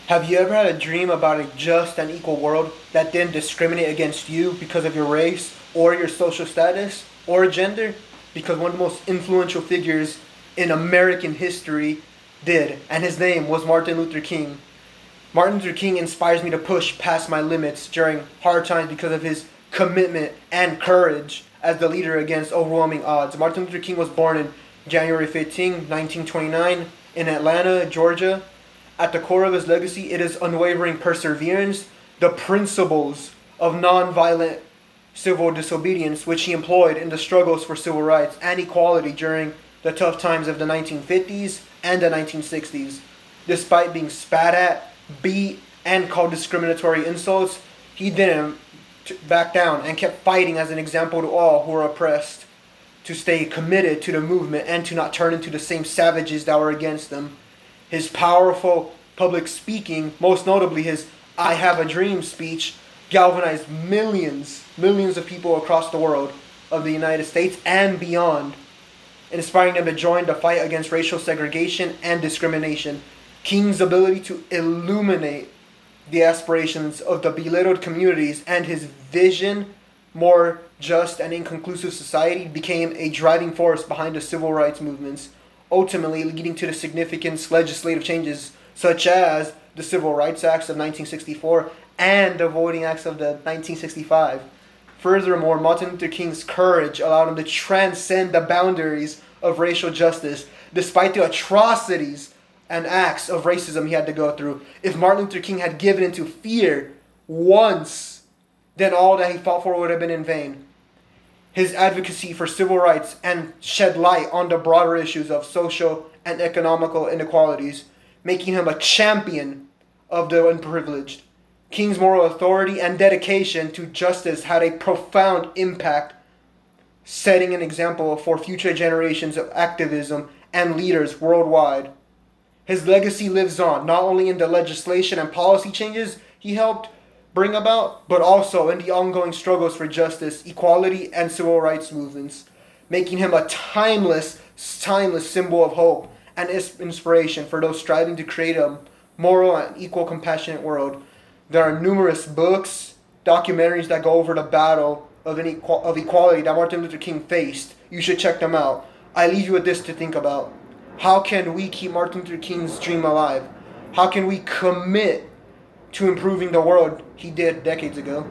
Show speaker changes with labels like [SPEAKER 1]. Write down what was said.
[SPEAKER 1] Have you ever had a dream about a just and equal world that didn't discriminate against you because of your race or your social status or gender? Because one of the most influential figures in American history did, and his name was Martin Luther King. Martin Luther King inspires me to push past my limits during hard times because of his commitment and courage as the leader against overwhelming odds. Martin Luther King was born in January 15, 1929, in Atlanta, Georgia. At the core of his legacy, it is unwavering perseverance, the principles of nonviolent civil disobedience, which he employed in the struggles for civil rights and equality during the tough times of the 1950s and the 1960s. Despite being spat at, beat, and called discriminatory insults, he didn't back down and kept fighting as an example to all who were oppressed to stay committed to the movement and to not turn into the same savages that were against them. His powerful public speaking, most notably his I Have a Dream speech, galvanized millions of people across the world of the United States and beyond, inspiring them to join the fight against racial segregation and discrimination. King's ability to illuminate the aspirations of the belittled communities and his vision, more just and inconclusive society, became a driving force behind the civil rights movements, ultimately leading to the significant legislative changes such as the Civil Rights Acts of 1964 and the Voting Acts of the 1965. Furthermore, Martin Luther King's courage allowed him to transcend the boundaries of racial justice despite the atrocities and acts of racism he had to go through. If Martin Luther King had given into fear once, then all that he fought for would have been in vain. His advocacy for civil rights and shed light on the broader issues of social and economical inequalities, making him a champion of the unprivileged. King's moral authority and dedication to justice had a profound impact, setting an example for future generations of activism and leaders worldwide. His legacy lives on, not only in the legislation and policy changes he helped bring about, but also in the ongoing struggles for justice, equality, and civil rights movements, making him a timeless symbol of hope and inspiration for those striving to create a moral and equal, compassionate world. There are numerous books, documentaries that go over the battle of equality that Martin Luther King faced. You should check them out. I leave you with this to think about. How can we keep Martin Luther King's dream alive? How can we commit to improving the world he did decades ago?